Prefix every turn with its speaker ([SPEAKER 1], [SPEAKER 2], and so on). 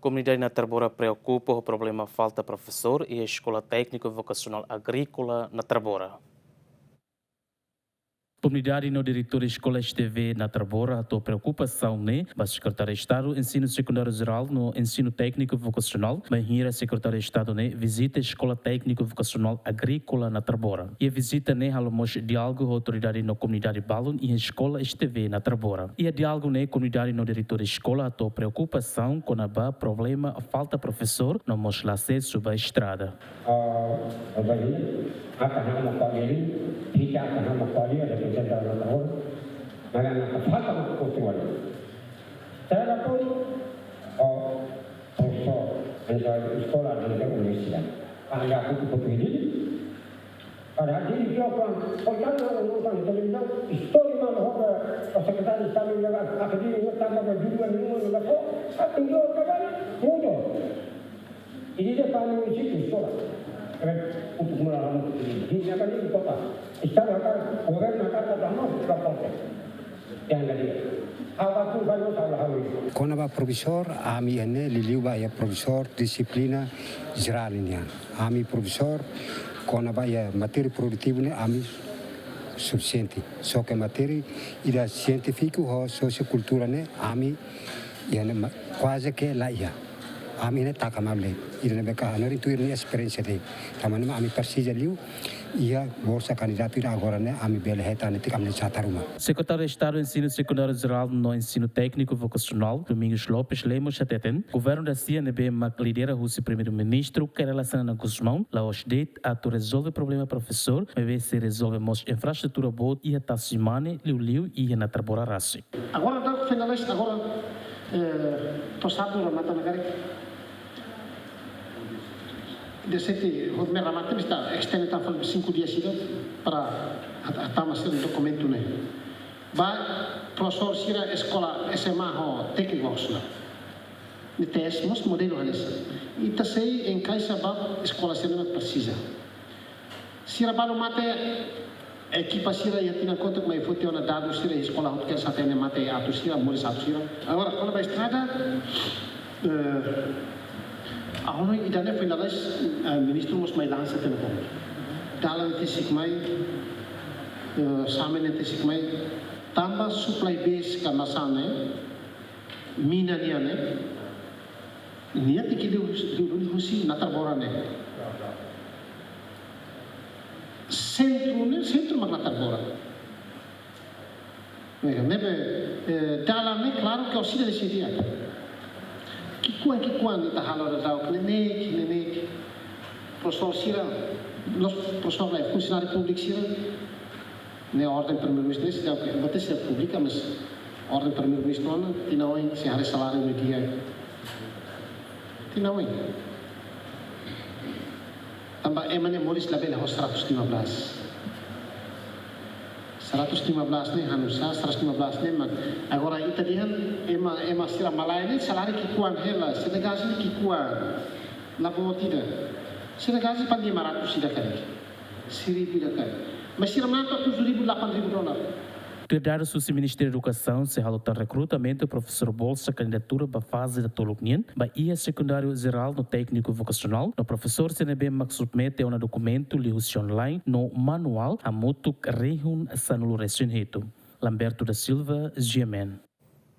[SPEAKER 1] Comunidade na Tarbora preocupa o problema falta professor e a Escola Técnico Vocacional Agrícola na Tarbora. Comunidade no diretor da Escola STV na Tarbora a preocupação mas secretário de Estado Ensino Secundário Geral no Ensino Técnico Vocacional, Bahia secretário de Estado visita a Escola Técnico Vocacional Agrícola na Tarbora. E a visita alomos diálogo com a autoridade na comunidade Balon e a Escola STV na Tarbora. E a diálogo na comunidade no diretor da escola a preocupação com a problema a falta professor no mos acesso sobre a estrada.
[SPEAKER 2] Saya pun profesor dari sekolah dan universitas. Anda aku begini. Pada hari ini orang orang televisão história mana sekretaris kami yang akademik tambah berjuang dengan apa? Apa yang kami mudah. Ini dia kami mesti sekolah. Untuk melawan ini akan di kota. Istana akan orang akan datang berapa? Yang lagi.
[SPEAKER 3] Konaba profesor, ami ene liliuba ya profesor disiplina geralnya. Ami profesor, konaba ya materi produttivne ami sufficienti. So che materi ida scientifico ho socioculturane ami ya quasi che la ya. Ami ne takamable. Ida beka anori tu ini esperienza dei. Tamane ami persija liu ia bolsa candidato agora né ami bela reta ne tikam chataruma.
[SPEAKER 1] Secretário de Estado Ensino Secundário Geral no Ensino Técnico Vocacional, Domingos Lopes Lemos Chateten, governo da CNB lidera o primeiro-ministro que relaciona com os mãos, lá os det a resolve problema professor, mas se resolve mos infraestrutura boa e a tassimane liu e na Tarbora raci.
[SPEAKER 4] Agora dá finalista agora tosado na mata nagari. Desde o primeiro ramate está extende tá falando 5 dias seguido para atamos um documento né. Vai professor sira escola SMA ho técnico vocacional. Ne temos modelo hanes. E tá sei em caixa ba escola sira precisa. Sira ba no mate equipa sira ia tina conta como foi ter uma dado sira escola ho que sate ne mate atu sira moris atu sira. Agora quando vai estrada Ahono idane finalis ministro mos mai dansa telepon. Dalam tisik mai samen tisik mai tambah supply base ka masane mina niane niat ikidu husi natar borane. Centro mag natar bora. Dalam ne claro que auxilia desse dia. Kikuan ita halor da clinic professor sira los professor lá funcionário público sira ne ordem primeiro-ministro se dá que ser pública mas ordem primeiro-ministro não tinawin se hari salário no dia tinawin tambah emane moris label ho 115 ni hanusa 115 ni mag agora italian ema sira malai ni salari kikuan hela senegal ni kikuan la botida senegal ni pandi 500 sida kali siri bila kali mas sira mata $7,000 8,000.
[SPEAKER 1] Dados do Ministério da Educação se adotar recrutamento professor bolsa candidatura para fase da Toluknien, Bahia secundário geral no técnico vocacional, no professor CNB max submete um documento liusi online no manual a mutuk rehun sanulu resinheto. Lamberto da Silva, GMN.